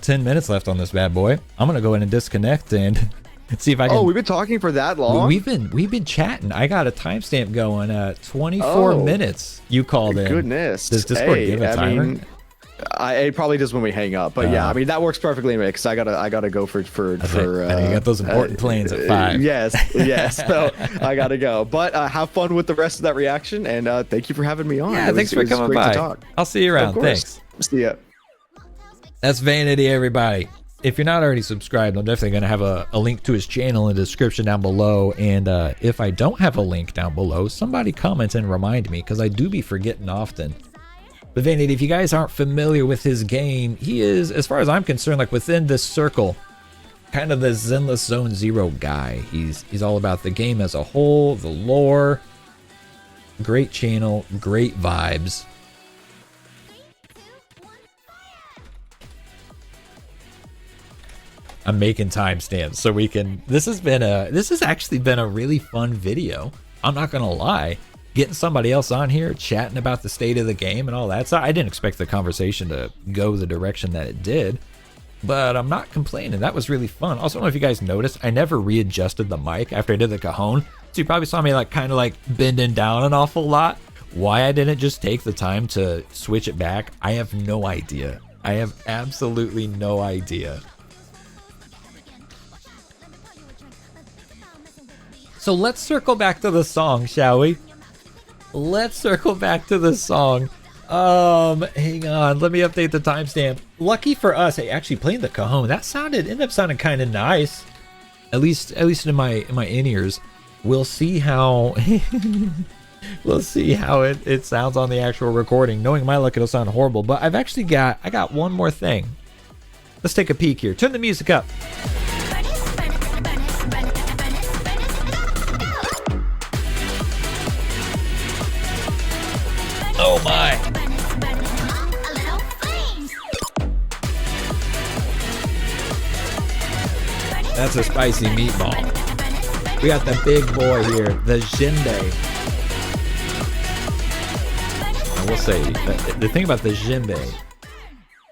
10 minutes left on this bad boy. I'm gonna go in and disconnect and see if I can. Oh, we've been talking for that long. We've been chatting. I got a timestamp going. 24 minutes. You called in. Goodness. Does Discord give a timer? I mean, it probably does when we hang up, but yeah, I mean that works perfectly because I gotta go for I know you got those important planes at 5. Yes. So I gotta go. But have fun with the rest of that reaction, and thank you for having me on. Yeah, thanks for coming great by. to talk. I'll see you around. Thanks. See ya. That's Vanity, everybody. If you're not already subscribed, I'm definitely going to have a link to his channel in the description down below. And if I don't have a link down below, somebody comment and remind me, because I do be forgetting often. But Vanity, if you guys aren't familiar with his game, he is, as far as I'm concerned, like within this circle, kind of the Zenless Zone Zero guy. He's all about the game as a whole, the lore. Great channel, great vibes. I'm making timestamps so we can. This has actually been a really fun video. I'm not gonna lie. Getting somebody else on here chatting about the state of the game and all that. So I didn't expect the conversation to go the direction that it did, but I'm not complaining. That was really fun. Also, I don't know if you guys noticed, I never readjusted the mic after I did the cajon. So you probably saw me like kind of like bending down an awful lot. Why I didn't just take the time to switch it back, I have no idea. I have absolutely no idea. So let's circle back to the song, shall we? Let's circle back to the song. Hang on, let me update the timestamp. Lucky for us, I actually played the cajon. That ended up sounding kind of nice. At least in my in-ears. We'll see how we'll see how it sounds on the actual recording. Knowing my luck, it'll sound horrible. But I got one more thing. Let's take a peek here. Turn the music up. Oh my! That's a spicy meatball. We got the big boy here, the djembe. I will say, the thing about the djembe,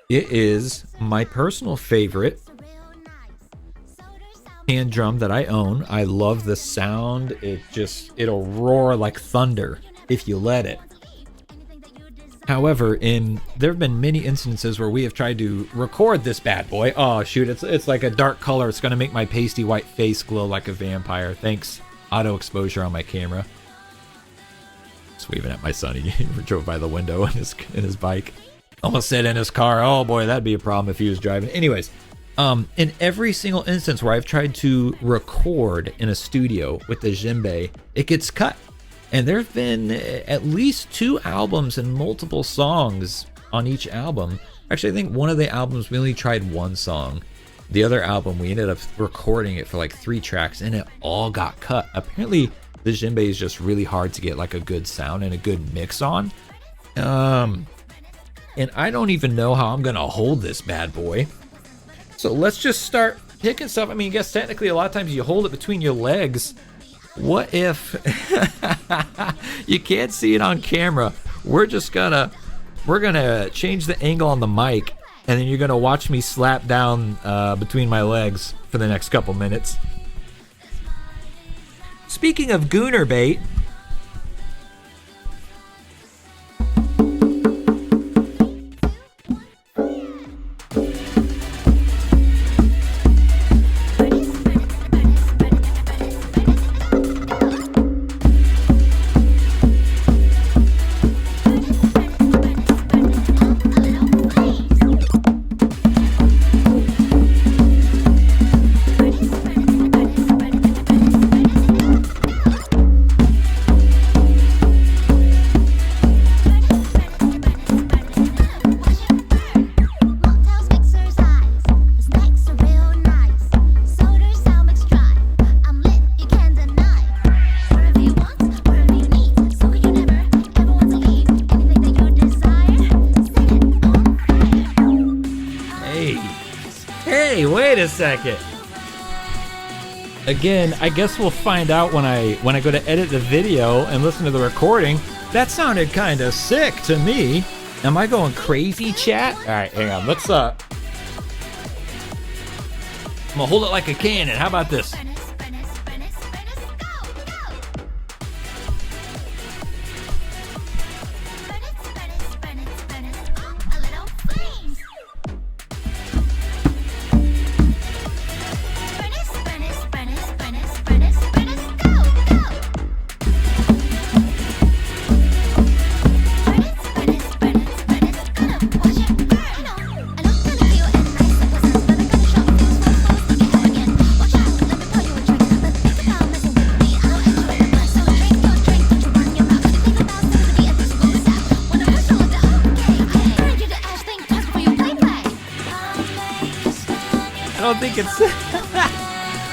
it is my personal favorite hand drum that I own. I love the sound. It'll roar like thunder if you let it. However, there have been many instances where we have tried to record this bad boy. Oh shoot, it's like a dark color. It's gonna make my pasty white face glow like a vampire. Thanks, auto exposure on my camera. Just waving at my son. He drove by the window in his bike. Almost said in his car. Oh boy, that'd be a problem if he was driving. Anyways, in every single instance where I've tried to record in a studio with the djembe, it gets cut. And there have been at least 2 albums and multiple songs on each album. Actually, I think one of the albums we only tried 1 song. The other album, we ended up recording it for like 3 tracks and it all got cut. Apparently, the djembe is just really hard to get like a good sound and a good mix on. And I don't even know how I'm gonna hold this bad boy. So let's just start picking stuff. I mean, I guess technically a lot of times you hold it between your legs. What if you can't see it on camera? We're gonna change the angle on the mic, and then you're gonna watch me slap down between my legs for the next couple minutes. Speaking of gooner bait, Wait a second. Again, I guess we'll find out when I go to edit the video and listen to the recording. That sounded kind of sick to me. Am I going crazy, chat? All right, hang on. Let's I'm gonna hold it like a cannon. How about this?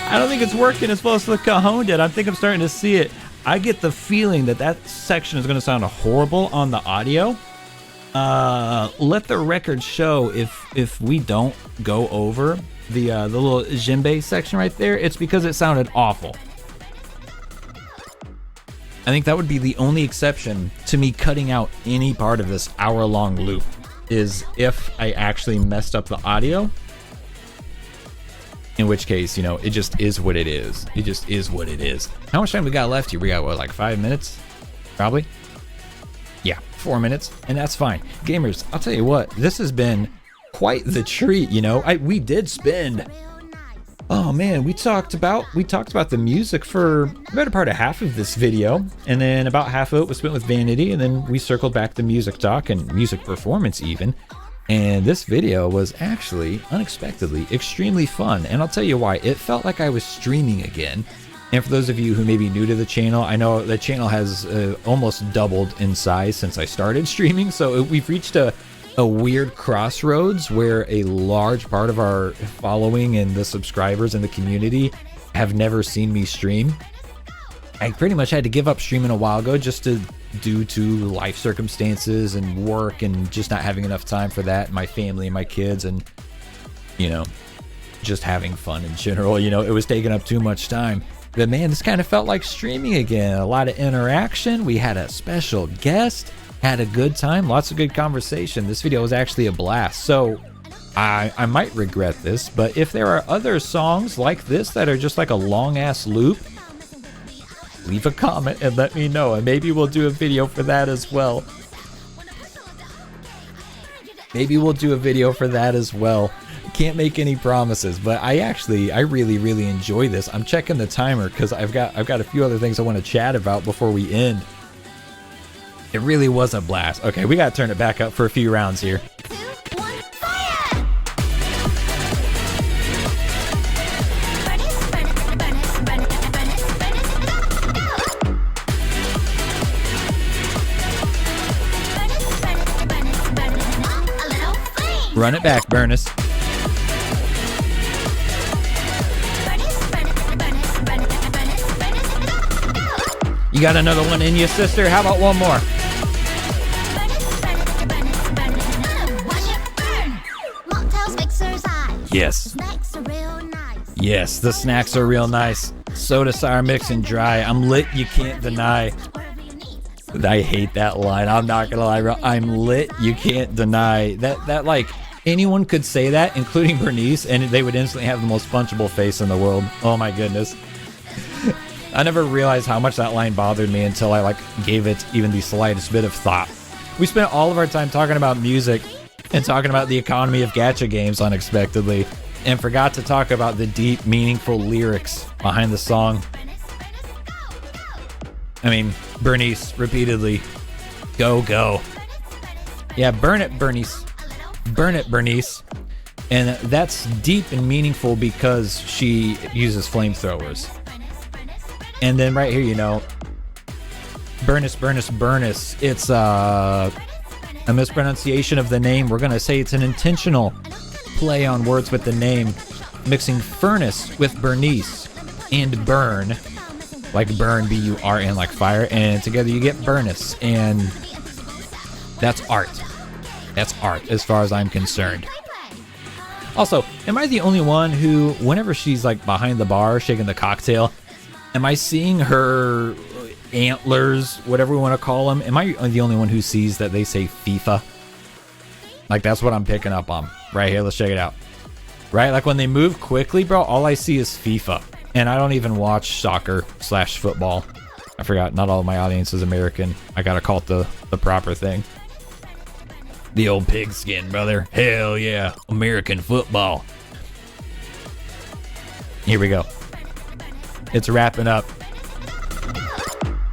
I don't think it's working as well as the Cajon did. I think I'm starting to see it. I get the feeling that that section is going to sound horrible on the audio. Let the record show if we don't go over the little DJEMBE section right there. It's because it sounded awful. I think that would be the only exception to me cutting out any part of this hour-long loop, is if I actually messed up the audio. In which case, you know, it just is what it is. It just is what it is. How much time we got left here? We got, what, like 5 minutes? Probably? Yeah, 4 minutes. And that's fine. Gamers, I'll tell you what. This has been quite the treat, you know. We did spend... Oh, man, we talked about the music for the better part of half of this video. And then about half of it was spent with Vanity. And then we circled back to music talk and music performance even. And this video was actually, unexpectedly, extremely fun. And I'll tell you why. It felt like I was streaming again. And for those of you who may be new to the channel, I know the channel has almost doubled in size since I started streaming. So we've reached a weird crossroads where a large part of our following and the subscribers and the community have never seen me stream. I pretty much had to give up streaming a while ago just due to life circumstances and work and just not having enough time for that, and my family and my kids, and, you know, just having fun in general. You know, it was taking up too much time. But man, this kind of felt like streaming again. A lot of interaction. We had a special guest, had a good time, lots of good conversation. This video was actually a blast. So I might regret this, but if there are other songs like this that are just like a long ass loop, leave a comment and let me know, and maybe we'll do a video for that as well. Can't make any promises, but I really enjoy this. I'm checking the timer because I've got a few other things I want to chat about before we end. It really was a blast. Okay, we gotta turn it back up for a few rounds here. Run it back, Burnice. You got another one in you, sister? How about one more? Yes. Yes, the snacks are real nice. Soda, sour mix, and dry. I'm lit, you can't deny. I hate that line. I'm not gonna lie, bro. I'm lit, you can't deny. That like, anyone could say that, including Burnice, and they would instantly have the most punchable face in the world. Oh my goodness. I never realized how much that line bothered me until I like gave it even the slightest bit of thought. We spent all of our time talking about music and talking about the economy of gacha games unexpectedly, and forgot to talk about the deep, meaningful lyrics behind the song. I mean, Burnice repeatedly, go, go. Yeah, burn it, Burnice. Burn it, Burnice. And that's deep and meaningful because she uses flamethrowers. And then right here, you know, Burnice, Burnice, Burnice. It's a mispronunciation of the name. We're going to say it's an intentional play on words with the name, mixing furnace with Burnice and burn, like burn, B-U-R-N, like fire, and together you get Burnice, and that's art. That's art as far as I'm concerned. Also, am I the only one who, whenever she's like behind the bar shaking the cocktail, am I seeing her antlers, whatever we want to call them? Am I the only one who sees that they say FIFA? Like, that's what I'm picking up on right here. Let's check it out. Right? Like, when they move quickly, bro, all I see is FIFA. And I don't even watch soccer/football. I forgot, not all of my audience is American. I gotta call it the proper thing. The old pigskin, brother. Hell yeah. American football. Here we go. It's wrapping up.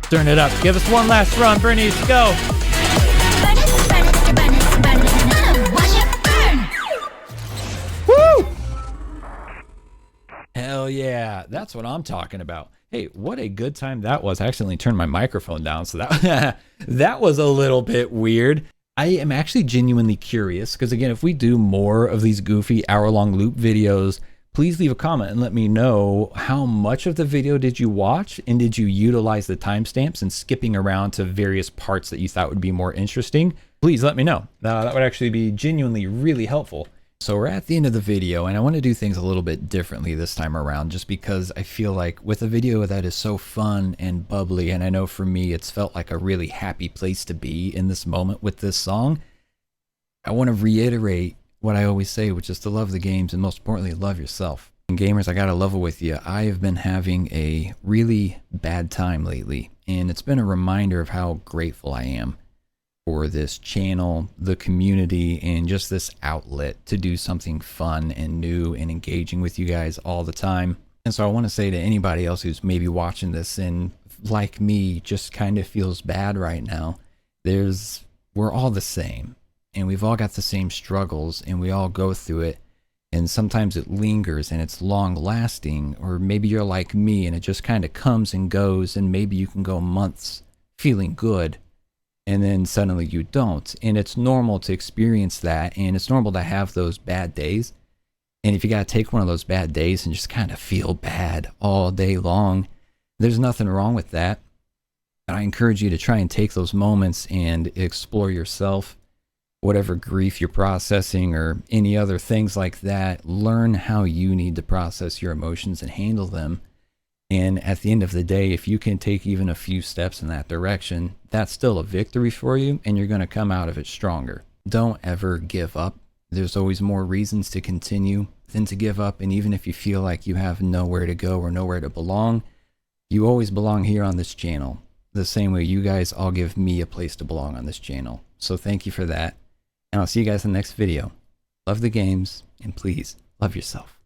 Turn it up. Give us one last run, Burnice. Go. Woo! Hell yeah. That's what I'm talking about. Hey, what a good time that was. I accidentally turned my microphone down, so that that was a little bit weird. I am actually genuinely curious, because again, if we do more of these goofy hour-long loop videos, please leave a comment and let me know how much of the video did you watch, and did you utilize the timestamps and skipping around to various parts that you thought would be more interesting? Please let me know. That would actually be genuinely really helpful. So we're at the end of the video, and I want to do things a little bit differently this time around, just because I feel like with a video that is so fun and bubbly, and I know for me it's felt like a really happy place to be in this moment with this song, I want to reiterate what I always say, which is to love the games and most importantly, love yourself. And gamers, I gotta level with you. I have been having a really bad time lately, and it's been a reminder of how grateful I am for this channel, the community, and just this outlet to do something fun and new and engaging with you guys all the time. And so I want to say to anybody else who's maybe watching this and like me just kind of feels bad right now, we're all the same, and we've all got the same struggles, and we all go through it, and sometimes it lingers and it's long lasting, or maybe you're like me and it just kind of comes and goes, and maybe you can go months feeling good and then suddenly you don't. And it's normal to experience that, and it's normal to have those bad days. And if you got to take one of those bad days and just kind of feel bad all day long, there's nothing wrong with that. And I encourage you to try and take those moments and explore yourself, whatever grief you're processing or any other things like that. Learn how you need to process your emotions and handle them. And at the end of the day, if you can take even a few steps in that direction, that's still a victory for you, and you're going to come out of it stronger. Don't ever give up. There's always more reasons to continue than to give up. And even if you feel like you have nowhere to go or nowhere to belong, you always belong here on this channel. The same way you guys all give me a place to belong on this channel. So thank you for that. And I'll see you guys in the next video. Love the games, and please love yourself.